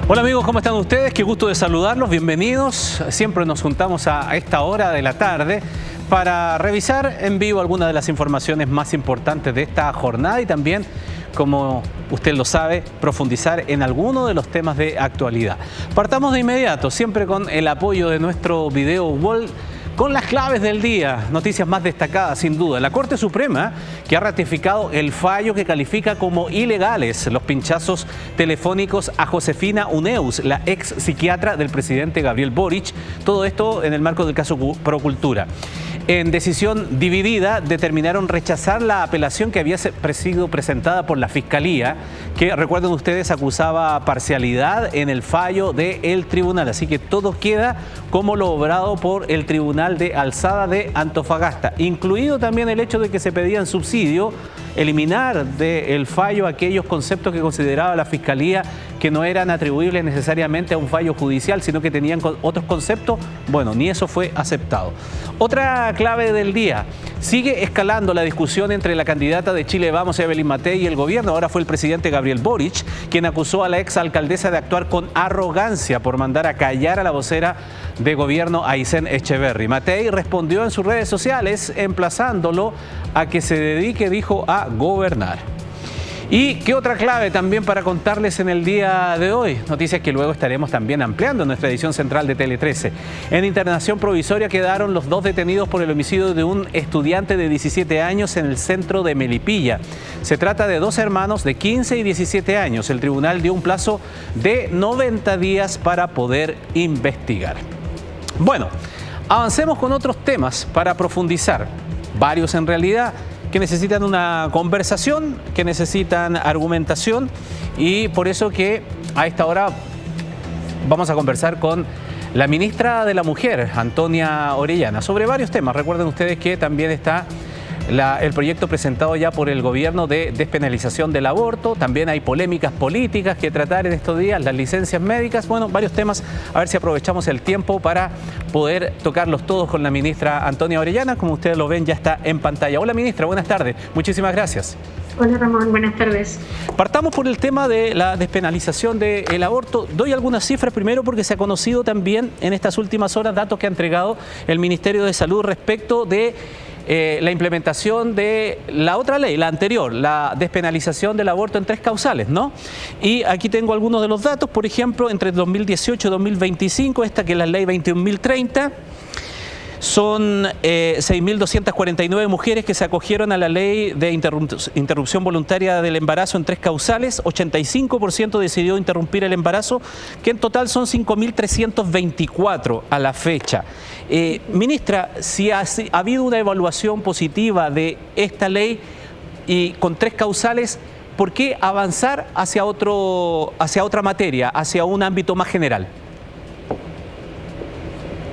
Hola amigos, ¿cómo están ustedes? Qué gusto de saludarlos, bienvenidos. Siempre nos juntamos a esta hora de la tarde para revisar en vivo algunas de las informaciones más importantes de esta jornada y también, como usted lo sabe, profundizar en alguno de los temas de actualidad. Partamos de inmediato, siempre con el apoyo de nuestro video wall, con las claves del día, noticias más destacadas sin duda. La Corte Suprema, que ha ratificado el fallo que califica como ilegales los pinchazos telefónicos a Josefina Uneus, la ex psiquiatra del presidente Gabriel Boric. Todo esto en el marco del caso Procultura. En decisión dividida, determinaron rechazar la apelación que había sido presentada por la Fiscalía, que, recuerden ustedes, acusaba parcialidad en el fallo del tribunal. Así que todo queda como lo obrado por el Tribunal de Alzada de Antofagasta, incluido también el hecho de que se pedían subsidio, eliminar del fallo aquellos conceptos que consideraba la Fiscalía que no eran atribuibles necesariamente a un fallo judicial, sino que tenían otros conceptos. Bueno, ni eso fue aceptado. Otra clave del día: sigue escalando la discusión entre la candidata de Chile Vamos, Evelyn Matei, y el gobierno. Ahora fue el presidente Gabriel Boric quien acusó a la exalcaldesa de actuar con arrogancia por mandar a callar a la vocera de gobierno, Aysén Echeverri. Matei respondió en sus redes sociales emplazándolo a que se dedique, dijo, a gobernar. ¿Y qué otra clave también para contarles en el día de hoy? Noticias que luego estaremos también ampliando en nuestra edición central de Tele 13. En internación provisoria quedaron los dos detenidos por el homicidio de un estudiante de 17 años en el centro de Melipilla. Se trata de dos hermanos de 15 y 17 años. El tribunal dio un plazo de 90 días para poder investigar. Bueno, avancemos con otros temas para profundizar. Varios en realidad, que necesitan una conversación, que necesitan argumentación, y por eso que a esta hora vamos a conversar con la ministra de la Mujer, Antonia Orellana, sobre varios temas. Recuerden ustedes que también está el proyecto presentado ya por el gobierno de despenalización del aborto. También hay polémicas políticas que tratar en estos días, las licencias médicas. Bueno, varios temas. A ver si aprovechamos el tiempo para poder tocarlos todos con la ministra Antonia Orellana. Como ustedes lo ven, ya está en pantalla. Hola ministra, buenas tardes. Muchísimas gracias. Hola Ramón, buenas tardes. Partamos por el tema de la despenalización del aborto. Doy algunas cifras primero porque se ha conocido también en estas últimas horas datos que ha entregado el Ministerio de Salud respecto de la implementación de la otra ley, la anterior, la despenalización del aborto en 3 causales, ¿no? Y aquí tengo algunos de los datos. Por ejemplo, entre 2018 y 2025, esta que es la ley 21.030, son 6.249 mujeres que se acogieron a la ley de interrupción voluntaria del embarazo en 3 causales. 85% decidió interrumpir el embarazo, que en total son 5.324 a la fecha. Ministra, si ha habido una evaluación positiva de esta ley y con 3 causales, ¿por qué avanzar hacia otra materia, hacia un ámbito más general?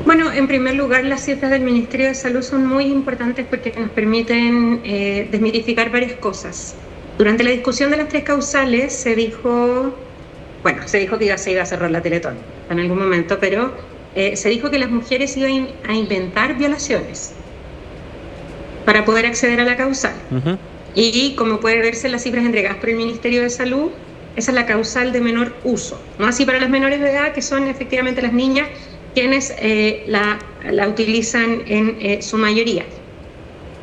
Bueno, en primer lugar, las cifras del Ministerio de Salud son muy importantes porque nos permiten desmitificar varias cosas. Durante la discusión de las 3 causales se dijo que ya se iba a cerrar la Teletón en algún momento, pero se dijo que las mujeres iban a inventar violaciones para poder acceder a la causal. Y como puede verse en las cifras entregadas por el Ministerio de Salud, esa es la causal de menor uso, no así para las menores de edad, que son efectivamente las niñas quienes la utilizan en su mayoría.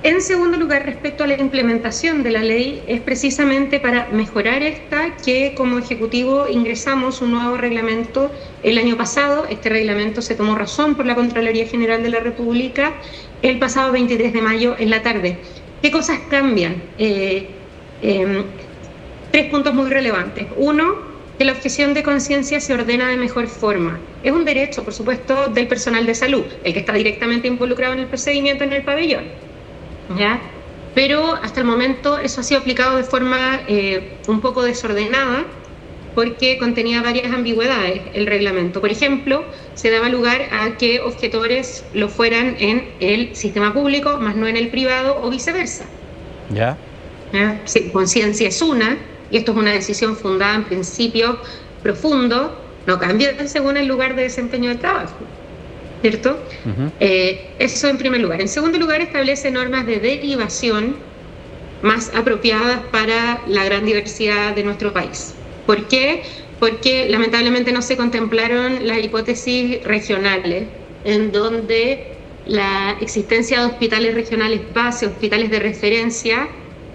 En segundo lugar, respecto a la implementación de la ley, es precisamente para mejorar esta que como Ejecutivo ingresamos un nuevo reglamento el año pasado. Este reglamento se tomó razón por la Contraloría General de la República el pasado 23 de mayo en la tarde. ¿Qué cosas cambian? 3 puntos muy relevantes. Uno, que la objeción de conciencia se ordena de mejor forma. Es un derecho, por supuesto, del personal de salud, el que está directamente involucrado en el procedimiento en el pabellón, ¿ya? Pero hasta el momento eso ha sido aplicado de forma un poco desordenada porque contenía varias ambigüedades el reglamento. Por ejemplo, se daba lugar a que objetores lo fueran en el sistema público, más no en el privado, o viceversa. ¿Ya? Sí, conciencia es una, y esto es una decisión fundada en principios profundos, no cambia según el lugar de desempeño del trabajo, ¿cierto? Eso en primer lugar. En segundo lugar, establece normas de derivación más apropiadas para la gran diversidad de nuestro país. ¿Por qué? Porque lamentablemente no se contemplaron las hipótesis regionales, en donde la existencia de hospitales regionales base, hospitales de referencia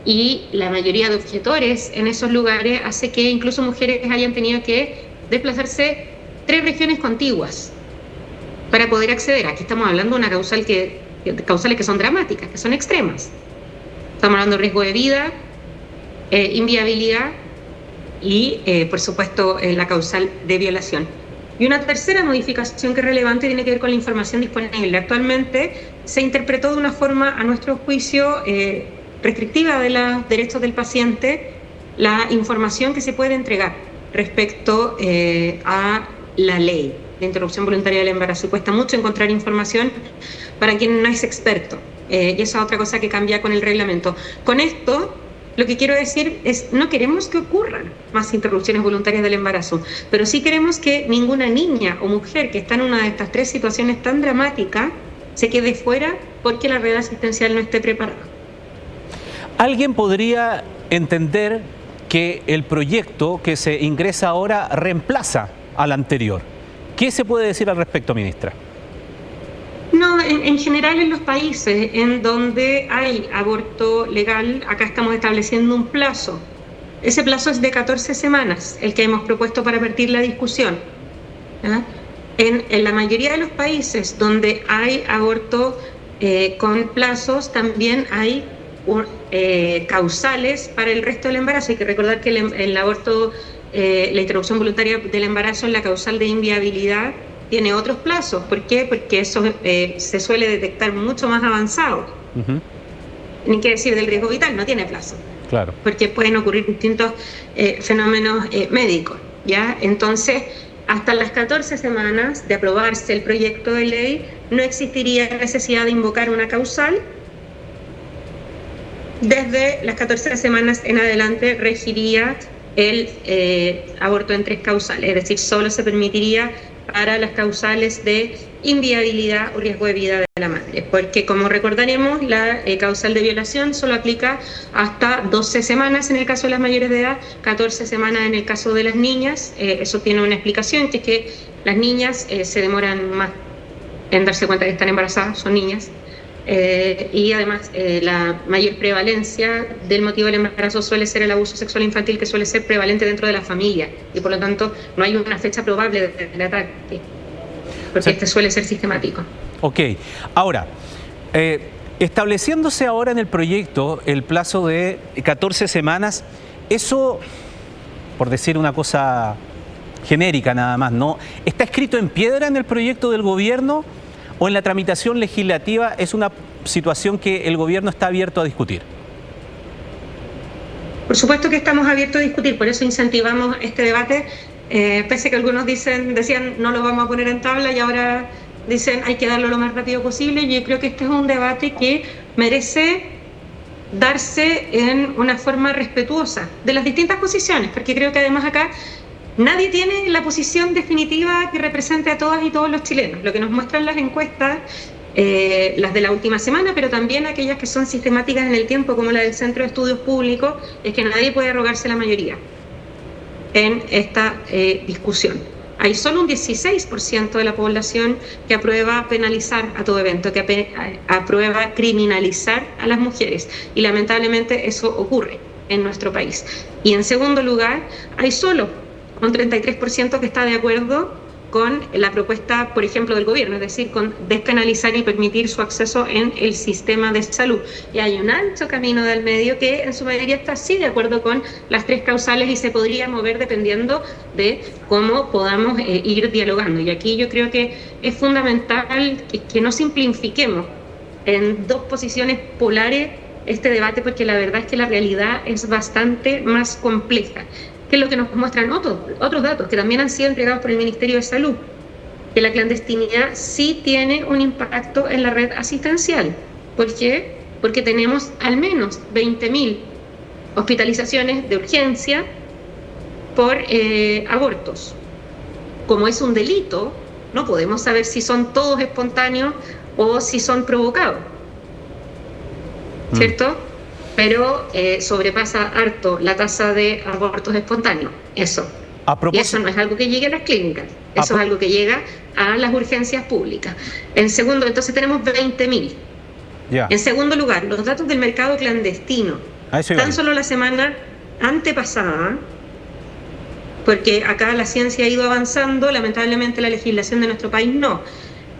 y la mayoría de objetores en esos lugares hace que incluso mujeres hayan tenido que desplazarse 3 regiones contiguas para poder acceder. Aquí estamos hablando de una causales que son dramáticas, que son extremas. Estamos hablando de riesgo de vida, inviabilidad y, por supuesto, la causal de violación. Y una tercera modificación que es relevante tiene que ver con la información disponible. Actualmente se interpretó de una forma, a nuestro juicio, restrictiva de los derechos del paciente la información que se puede entregar respecto a la ley de interrupción voluntaria del embarazo. Y cuesta mucho encontrar información para quien no es experto. Y esa es otra cosa que cambia con el reglamento. Con esto, lo que quiero decir es, no queremos que ocurran más interrupciones voluntarias del embarazo, pero sí queremos que ninguna niña o mujer que está en una de estas 3 situaciones tan dramáticas se quede fuera porque la red asistencial no esté preparada. ¿Alguien podría entender que el proyecto que se ingresa ahora reemplaza al anterior? ¿Qué se puede decir al respecto, ministra? No, en general en los países en donde hay aborto legal, acá estamos estableciendo un plazo. Ese plazo es de 14 semanas, el que hemos propuesto para partir la discusión. En la mayoría de los países donde hay aborto con plazos, también hay causales para el resto del embarazo. Hay que recordar que el aborto, la interrupción voluntaria del embarazo en la causal de inviabilidad tiene otros plazos. ¿Por qué? Porque eso se suele detectar mucho más avanzado. Ni que decir del riesgo vital, no tiene plazo. Claro. Porque pueden ocurrir distintos fenómenos médicos, ¿ya? Entonces, hasta las 14 semanas de aprobarse el proyecto de ley, no existiría necesidad de invocar una causal. Desde las 14 semanas en adelante regiría el aborto en 3 causales, es decir, solo se permitiría para las causales de inviabilidad o riesgo de vida de la madre, porque como recordaremos, la causal de violación solo aplica hasta 12 semanas en el caso de las mayores de edad, 14 semanas en el caso de las niñas. Eso tiene una explicación, que es que las niñas se demoran más en darse cuenta que están embarazadas, son niñas. Y además la mayor prevalencia del motivo del embarazo suele ser el abuso sexual infantil, que suele ser prevalente dentro de la familia, y por lo tanto no hay una fecha probable del ataque, porque este suele ser sistemático. Ok, ahora, estableciéndose ahora en el proyecto el plazo de 14 semanas, eso, por decir una cosa genérica nada más, ¿no? ¿Está escrito en piedra en el proyecto del gobierno? ¿O en la tramitación legislativa es una situación que el gobierno está abierto a discutir? Por supuesto que estamos abiertos a discutir, por eso incentivamos este debate, pese a que algunos decían no lo vamos a poner en tabla y ahora dicen hay que darlo lo más rápido posible. Yo creo que este es un debate que merece darse en una forma respetuosa de las distintas posiciones, porque creo que además acá nadie tiene la posición definitiva que represente a todas y todos los chilenos. Lo que nos muestran las encuestas, las de la última semana, pero también aquellas que son sistemáticas en el tiempo, como la del Centro de Estudios Públicos, es que nadie puede arrogarse la mayoría en esta discusión. Hay solo un 16% de la población que aprueba penalizar a todo evento, que aprueba criminalizar a las mujeres, y lamentablemente eso ocurre en nuestro país. Y en segundo lugar, hay solo un 33% que está de acuerdo con la propuesta, por ejemplo, del gobierno, es decir, con despenalizar y permitir su acceso en el sistema de salud. Y hay un ancho camino del medio que en su mayoría está sí de acuerdo con las 3 causales y se podría mover dependiendo de cómo podamos ir dialogando. Y aquí yo creo que es fundamental que no simplifiquemos en 2 posiciones polares este debate, porque la verdad es que la realidad es bastante más compleja, que es lo que nos muestran otros datos que también han sido entregados por el Ministerio de Salud, que la clandestinidad sí tiene un impacto en la red asistencial. ¿Por qué? Porque tenemos al menos 20.000 hospitalizaciones de urgencia por abortos. Como es un delito, no podemos saber si son todos espontáneos o si son provocados, ¿cierto? pero sobrepasa harto la tasa de abortos espontáneos. Eso. Y eso no es algo que llegue a las clínicas, eso es algo que llega a las urgencias públicas. En segundo, entonces tenemos 20.000. En segundo lugar, los datos del mercado clandestino. Tan solo la semana antepasada, porque acá la ciencia ha ido avanzando, lamentablemente la legislación de nuestro país no,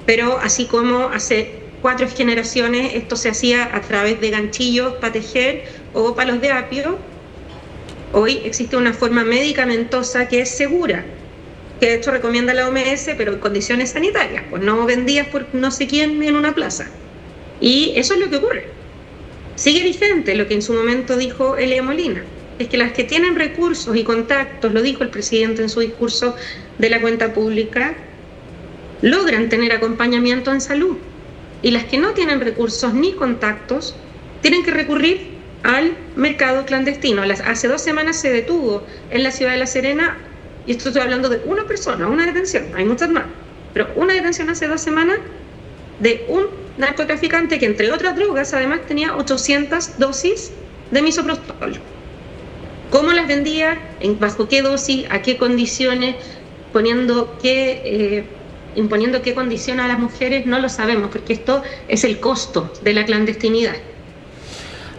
pero así como hace 4 generaciones esto se hacía a través de ganchillos para tejer o palos de apio, hoy existe una forma medicamentosa que es segura, que de hecho recomienda la OMS, pero en condiciones sanitarias, pues no vendidas por no sé quién en una plaza. Y eso es lo que ocurre. Sigue vigente lo que en su momento dijo Elia Molina, es que las que tienen recursos y contactos, lo dijo el presidente en su discurso de la cuenta pública, logran tener acompañamiento en salud. Y las que no tienen recursos ni contactos tienen que recurrir al mercado clandestino. Hace 2 semanas se detuvo en la ciudad de La Serena, y esto estoy hablando de una persona, una detención, hay muchas más, pero una detención hace 2 semanas de un narcotraficante que, entre otras drogas, además tenía 800 dosis de misoprostol. ¿Cómo las vendía? ¿Bajo qué dosis? ¿A qué condiciones? Imponiendo qué condición a las mujeres, no lo sabemos, porque esto es el costo de la clandestinidad.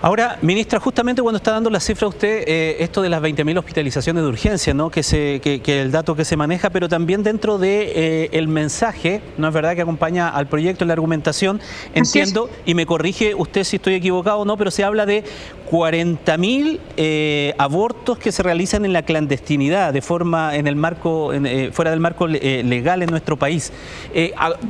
Ahora, ministra, justamente cuando está dando la cifra usted, esto de las 20.000 hospitalizaciones de urgencia, ¿no? que el dato que se maneja, pero también dentro de el mensaje, ¿no es verdad?, que acompaña al proyecto en la argumentación, entiendo, y me corrige usted si estoy equivocado o no, pero se habla de 40.000 abortos que se realizan en la clandestinidad, de forma en el marco, fuera del marco legal en nuestro país.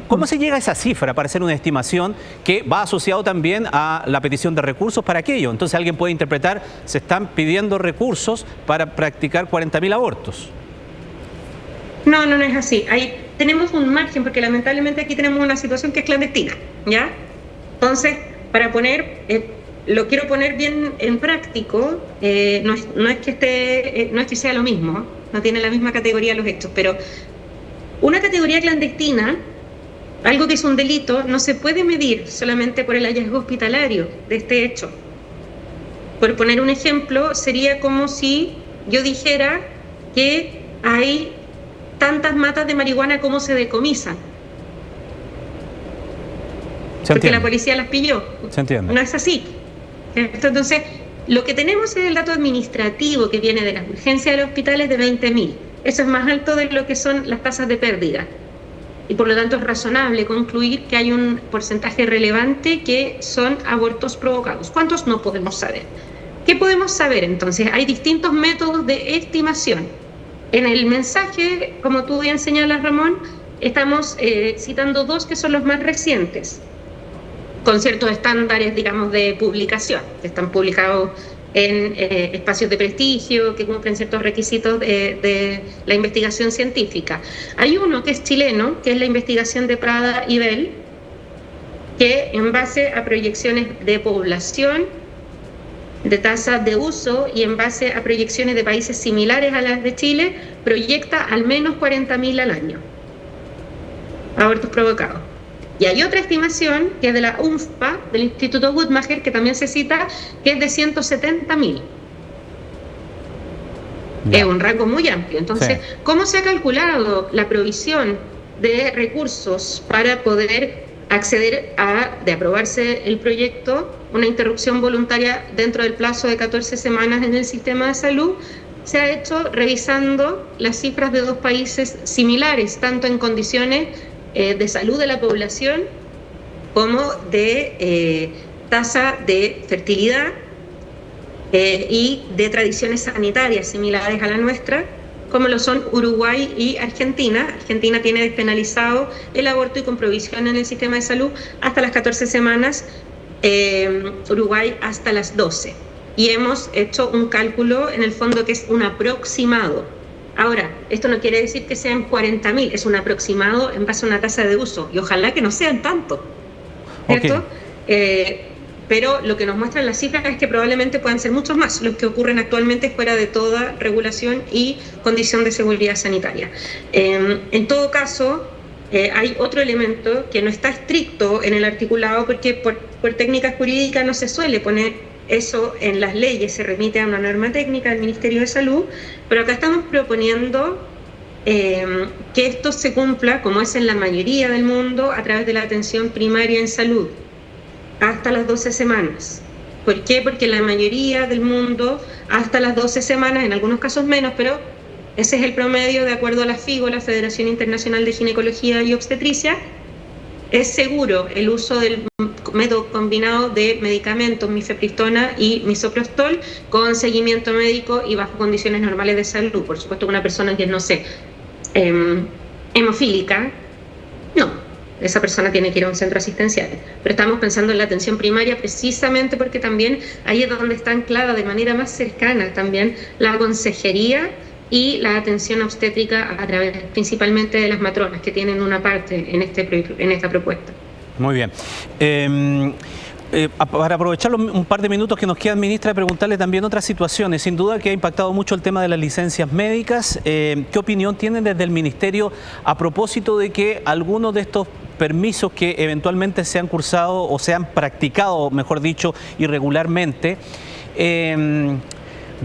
¿Cómo se llega a esa cifra para hacer una estimación que va asociado también a la petición de recursos para aquello? Entonces alguien puede interpretar, se están pidiendo recursos para practicar 40.000 abortos. No es así. Ahí tenemos un margen, porque lamentablemente aquí tenemos una situación que es clandestina, ¿ya? Entonces, para lo quiero poner bien en práctico, no es que sea lo mismo, no tiene la misma categoría los hechos, pero una categoría clandestina, algo que es un delito, no se puede medir solamente por el hallazgo hospitalario de este hecho. Por poner un ejemplo, sería como si yo dijera que hay tantas matas de marihuana como se decomisan. Porque la policía las pilló. Se entiende. No es así. Entonces, lo que tenemos es el dato administrativo que viene de las urgencias de los hospitales de 20.000. Eso es más alto de lo que son las tasas de pérdida. Y por lo tanto es razonable concluir que hay un porcentaje relevante que son abortos provocados. ¿Cuántos? No podemos saber. ¿Qué podemos saber entonces? Hay distintos métodos de estimación. En el mensaje, como tú bien señalas, Ramón, estamos citando 2 que son los más recientes, con ciertos estándares, digamos, de publicación, que están publicados en espacios de prestigio, que cumplen ciertos requisitos de la investigación científica. Hay uno que es chileno, que es la investigación de Prada y Bell, que en base a proyecciones de población, de tasa de uso y en base a proyecciones de países similares a las de Chile, proyecta al menos 40.000 al año abortos provocados. Y hay otra estimación que es de la UNFPA, del Instituto Guttmacher, que también se cita, que es de 170.000. Es un rango muy amplio. Entonces, sí. ¿Cómo se ha calculado la provisión de recursos para poder acceder de aprobarse el proyecto, una interrupción voluntaria dentro del plazo de 14 semanas en el sistema de salud? Se ha hecho revisando las cifras de 2 países similares, tanto en condiciones de salud de la población como de tasa de fertilidad y de tradiciones sanitarias similares a la nuestra, como lo son Uruguay y Argentina. Argentina tiene despenalizado el aborto y con provisión en el sistema de salud hasta las 14 semanas, Uruguay hasta las 12. Y hemos hecho un cálculo en el fondo que es un aproximado. Ahora, esto no quiere decir que sean 40.000, es un aproximado en base a una tasa de uso, y ojalá que no sean tanto, ¿cierto? Okay. Pero lo que nos muestran las cifras es que probablemente puedan ser muchos más los que ocurren actualmente fuera de toda regulación y condición de seguridad sanitaria. En todo caso, hay otro elemento que no está estricto en el articulado, porque por técnicas jurídicas no se suele poner Eso en las leyes se remite a una norma técnica del Ministerio de Salud, pero acá estamos proponiendo que esto se cumpla, como es en la mayoría del mundo, a través de la atención primaria en salud, hasta las 12 semanas. ¿Por qué? Porque en la mayoría del mundo, hasta las 12 semanas, en algunos casos menos, pero ese es el promedio de acuerdo a la FIGO, la Federación Internacional de Ginecología y Obstetricia, es seguro el uso del método combinado de medicamentos, mifepristona y misoprostol, con seguimiento médico y bajo condiciones normales de salud. Por supuesto, una persona que, no sé, hemofílica, no, esa persona tiene que ir a un centro asistencial. Pero estamos pensando en la atención primaria precisamente porque también ahí es donde está anclada de manera más cercana también la consejería y la atención obstétrica a través principalmente de las matronas, que tienen una parte en esta propuesta. Muy bien. Para aprovechar un par de minutos que nos quedan, ministra, preguntarle también otras situaciones. Sin duda que ha impactado mucho el tema de las licencias médicas. ¿Qué opinión tienen desde el Ministerio a propósito de que algunos de estos permisos que eventualmente se han cursado o se han practicado, mejor dicho, irregularmente,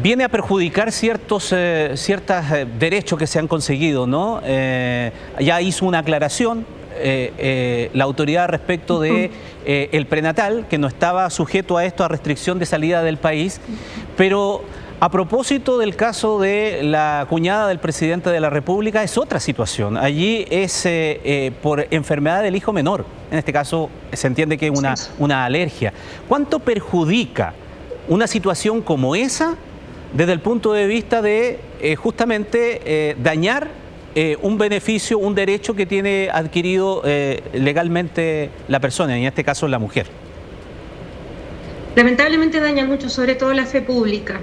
viene a perjudicar ciertos derechos que se han conseguido, ¿no? Ya hizo una aclaración la autoridad respecto de el prenatal, que no estaba sujeto a esto, a restricción de salida del país, pero a propósito del caso de la cuñada del presidente de la República, es otra situación. Allí es por enfermedad del hijo menor. En este caso se entiende que es una alergia. ¿Cuánto perjudica una situación como esa desde el punto de vista de justamente dañar un beneficio, un derecho que tiene adquirido legalmente la persona, en este caso la mujer? Lamentablemente daña mucho, sobre todo la fe pública,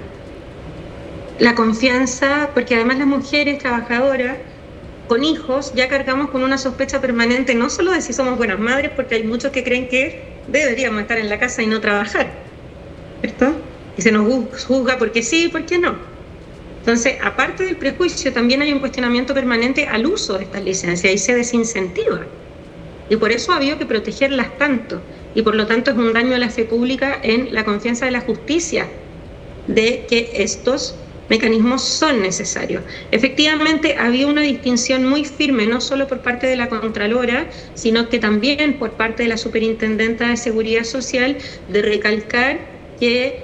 la confianza, porque además las mujeres trabajadoras con hijos ya cargamos con una sospecha permanente, no solo de si somos buenas madres, porque hay muchos que creen que deberíamos estar en la casa y no trabajar, ¿cierto? Y se nos juzga porque sí y porque no. Entonces, aparte del prejuicio, también hay un cuestionamiento permanente al uso de estas licencias y se desincentiva. Y por eso ha habido que protegerlas tanto. Y por lo tanto es un daño a la fe pública en la confianza de la justicia de que estos mecanismos son necesarios. Efectivamente, había una distinción muy firme, no solo por parte de la Contralora, sino que también por parte de la Superintendenta de Seguridad Social, de recalcar que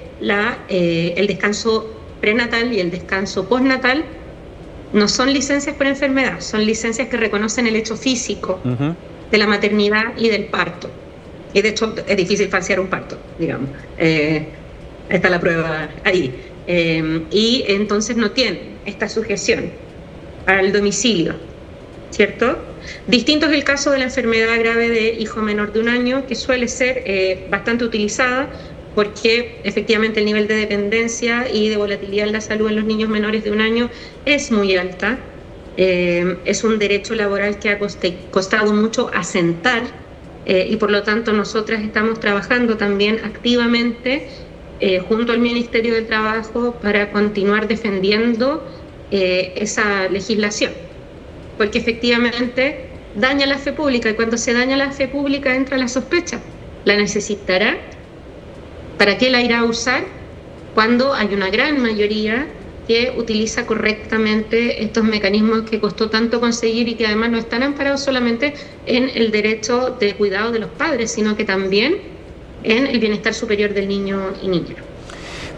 el descanso prenatal y el descanso postnatal no son licencias por enfermedad, son licencias que reconocen el hecho físico de la maternidad y del parto. Y de hecho es difícil falsear un parto, digamos. Está la prueba ahí. Y entonces no tienen esta sujeción al domicilio, ¿cierto? Distinto es el caso de la enfermedad grave de hijo menor de 1 año, que suele ser bastante utilizada porque efectivamente el nivel de dependencia y de volatilidad en la salud en los niños menores de 1 año es muy alta. Es un derecho laboral que ha costado mucho asentar y por lo tanto nosotras estamos trabajando también activamente junto al Ministerio del Trabajo para continuar defendiendo esa legislación, porque efectivamente daña la fe pública y cuando se daña la fe pública entra la sospecha. ¿La necesitará? ¿Para qué la irá a usar? Cuando hay una gran mayoría que utiliza correctamente estos mecanismos que costó tanto conseguir y que además no están amparados solamente en el derecho de cuidado de los padres, sino que también en el bienestar superior del niño y niña.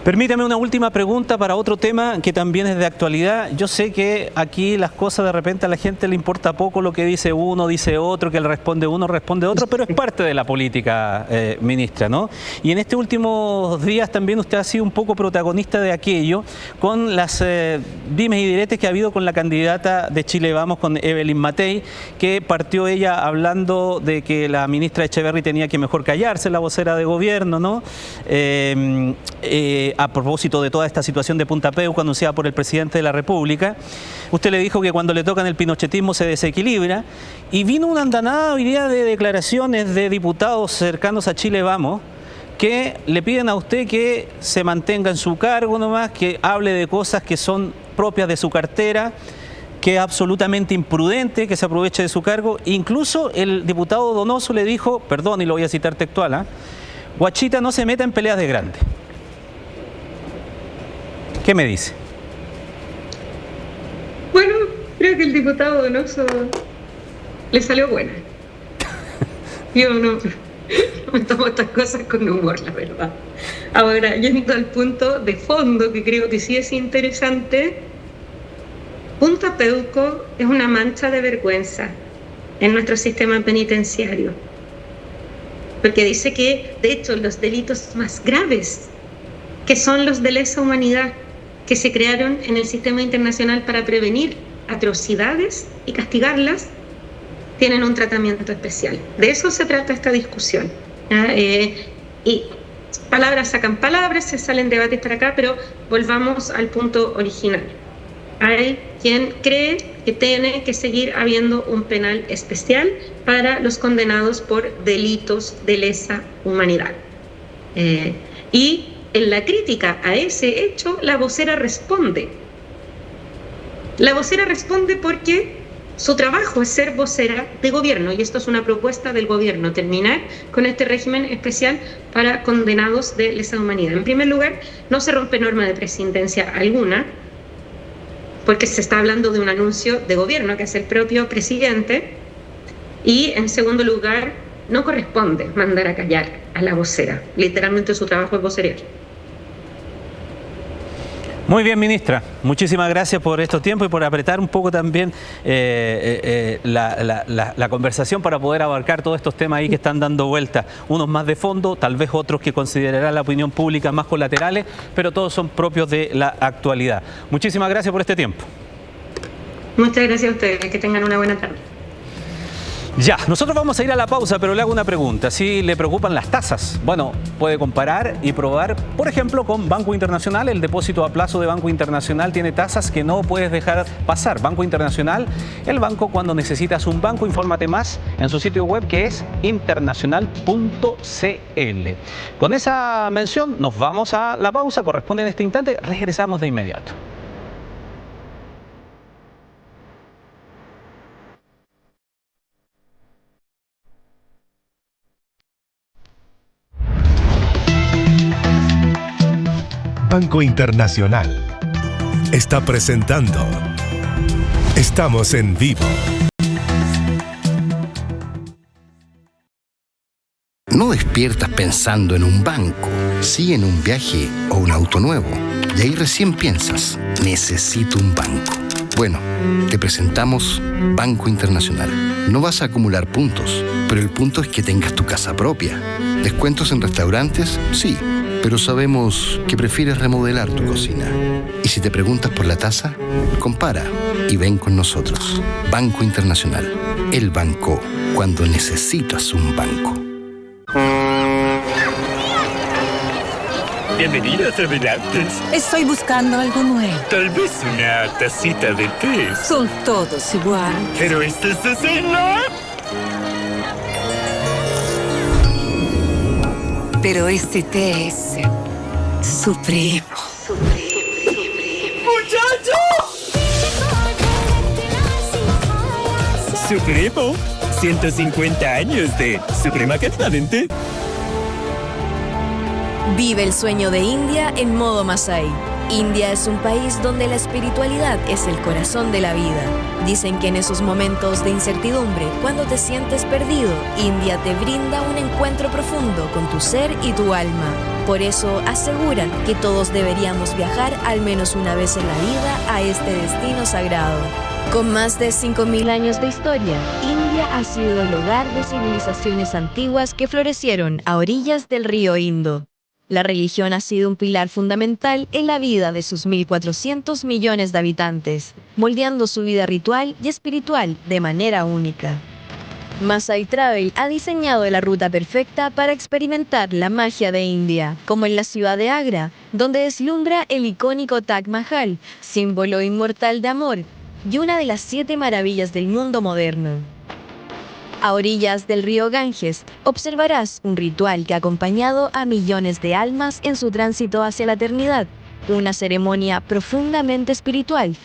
Permítame una última pregunta para otro tema que también es de actualidad. Yo sé que aquí las cosas de repente a la gente le importa poco lo que dice uno, dice otro, que le responde uno, responde otro, pero es parte de la política, ministra, ¿no? Y en estos últimos días también usted ha sido un poco protagonista de aquello con las dimes y diretes que ha habido con la candidata de Chile Vamos, con Evelyn Matei, que partió ella hablando de que la ministra Echeverri tenía que mejor callarse, la vocera de gobierno, ¿no? A propósito de toda esta situación de Punta Peuco anunciada por el presidente de la República. Usted le dijo que cuando le tocan el pinochetismo se desequilibra y vino una andanada hoy día de declaraciones de diputados cercanos a Chile Vamos que le piden a usted que se mantenga en su cargo nomás, que hable de cosas que son propias de su cartera, que es absolutamente imprudente, que se aproveche de su cargo. Incluso el diputado Donoso le dijo, perdón y lo voy a citar textual, Guachita no se meta en peleas de grande. ¿Qué me dice? Bueno, creo que el diputado Donoso le salió buena. Yo no me tomo estas cosas con humor, la verdad. Ahora, yendo al punto de fondo, que creo que sí es interesante, Punta Peuco es una mancha de vergüenza en nuestro sistema penitenciario. Porque dice que, de hecho, los delitos más graves, que son los de lesa humanidad, que se crearon en el sistema internacional para prevenir atrocidades y castigarlas, tienen un tratamiento especial. De eso se trata esta discusión. Y palabras sacan palabras, se salen debates para acá, pero volvamos al punto original. Hay quien cree que tiene que seguir habiendo un penal especial para los condenados por delitos de lesa humanidad. Y en la crítica a ese hecho, la vocera responde. La vocera responde porque su trabajo es ser vocera de gobierno, y esto es una propuesta del gobierno, terminar con este régimen especial para condenados de lesa humanidad. En primer lugar, no se rompe norma de presidencia alguna, porque se está hablando de un anuncio de gobierno que es el propio presidente, y en segundo lugar, no corresponde mandar a callar a la vocera. Literalmente su trabajo es vocerear. Muy bien, ministra. Muchísimas gracias por estos tiempos y por apretar un poco también la conversación para poder abarcar todos estos temas ahí que están dando vuelta. Unos más de fondo, tal vez otros que considerará la opinión pública más colaterales, pero todos son propios de la actualidad. Muchísimas gracias por este tiempo. Muchas gracias a ustedes. Que tengan una buena tarde. Ya, nosotros vamos a ir a la pausa, pero le hago una pregunta. Si le preocupan las tasas, bueno, puede comparar y probar, por ejemplo, con Banco Internacional. El depósito a plazo de Banco Internacional tiene tasas que no puedes dejar pasar. Banco Internacional, el banco cuando necesitas un banco. Infórmate más en su sitio web, que es internacional.cl. Con esa mención nos vamos a la pausa, corresponde en este instante. Regresamos de inmediato. Banco Internacional está presentando Estamos en Vivo. No despiertas pensando en un banco, sí en un viaje o un auto nuevo. Y ahí recién piensas, necesito un banco. Bueno, te presentamos Banco Internacional. No vas a acumular puntos, pero el punto es que tengas tu casa propia. ¿Descuentos en restaurantes? Sí, pero sabemos que prefieres remodelar tu cocina. Y si te preguntas por la tasa, compara y ven con nosotros. Banco Internacional, el banco cuando necesitas un banco. Bienvenida a Travelantes. Estoy buscando algo nuevo. Tal vez una tacita de té. Son todos igual. Pero esta es de cena. Pero este té es supremo. ¡Muchachos! Supremo. 150 años de suprema calidad en té. Vive el sueño de India en modo Masái. India es un país donde la espiritualidad es el corazón de la vida. Dicen que en esos momentos de incertidumbre, cuando te sientes perdido, India te brinda un encuentro profundo con tu ser y tu alma. Por eso aseguran que todos deberíamos viajar al menos una vez en la vida a este destino sagrado. Con más de 5.000 años de historia, India ha sido el hogar de civilizaciones antiguas que florecieron a orillas del río Indo. La religión ha sido un pilar fundamental en la vida de sus 1.400 millones de habitantes, moldeando su vida ritual y espiritual de manera única. Masái Travel ha diseñado la ruta perfecta para experimentar la magia de India, como en la ciudad de Agra, donde deslumbra el icónico Taj Mahal, símbolo inmortal de amor, y una de las 7 maravillas del mundo moderno. A orillas del río Ganges, observarás un ritual que ha acompañado a millones de almas en su tránsito hacia la eternidad, una ceremonia profundamente espiritual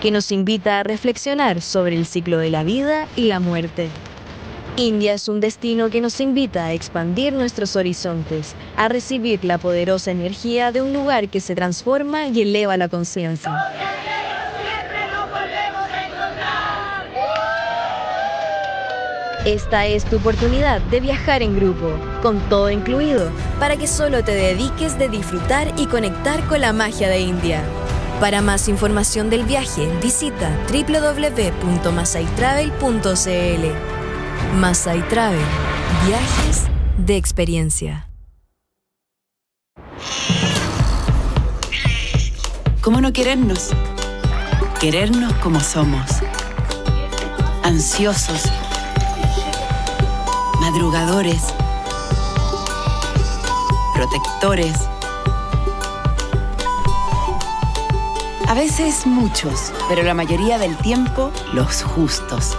que nos invita a reflexionar sobre el ciclo de la vida y la muerte. India es un destino que nos invita a expandir nuestros horizontes, a recibir la poderosa energía de un lugar que se transforma y eleva la conciencia. Esta es tu oportunidad de viajar en grupo, con todo incluido, para que solo te dediques de disfrutar y conectar con la magia de India. Para más información del viaje, visita www.masaitravel.cl. Masai Travel, viajes de experiencia. ¿Cómo no querernos? Querernos como somos. Ansiosos. Madrugadores. Protectores. A veces muchos, pero la mayoría del tiempo los justos.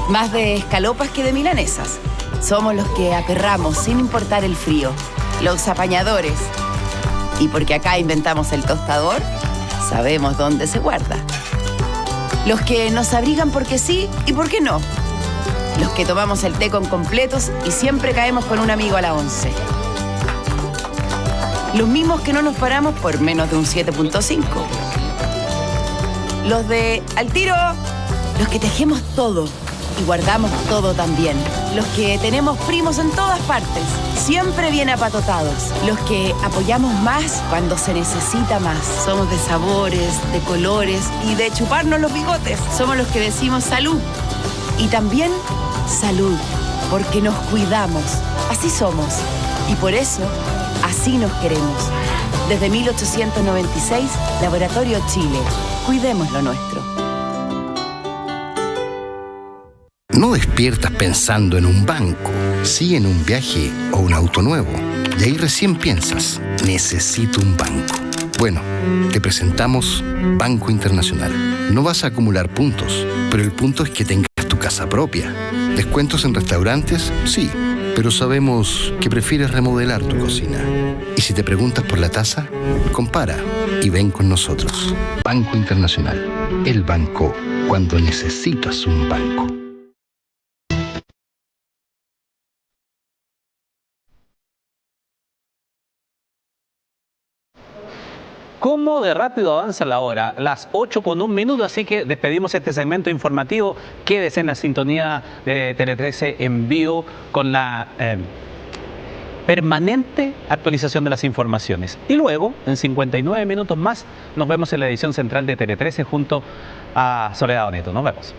Más de escalopas que de milanesas. Somos los que aperramos sin importar el frío. Los apañadores. Y porque acá inventamos el tostador, sabemos dónde se guarda. Los que nos abrigan porque sí y porque no. Los que tomamos el té con completos y siempre caemos con un amigo a la 11. Los mismos que no nos paramos por menos de un 7.5. Los de al tiro. Los que tejemos todo y guardamos todo también. Los que tenemos primos en todas partes, siempre bien apatotados. Los que apoyamos más cuando se necesita más. Somos de sabores, de colores y de chuparnos los bigotes. Somos los que decimos salud. Y también salud, porque nos cuidamos. Así somos. Y por eso, así nos queremos. Desde 1896, Laboratorio Chile. Cuidemos lo nuestro. No despiertas pensando en un banco, sí en un viaje o un auto nuevo. Y ahí recién piensas, necesito un banco. Bueno, te presentamos Banco Internacional. No vas a acumular puntos, pero el punto es que tengas tu casa propia. ¿Descuentos en restaurantes? Sí, pero sabemos que prefieres remodelar tu cocina. Y si te preguntas por la tasa, compara y ven con nosotros. Banco Internacional, el banco cuando necesitas un banco. ¿Cómo de rápido avanza la hora? Las 8:01, así que despedimos este segmento informativo. Quédese en la sintonía de Tele 13 en vivo con la permanente actualización de las informaciones. Y luego, en 59 minutos más, nos vemos en la edición central de Tele 13 junto a Soledad Oneto. Nos vemos.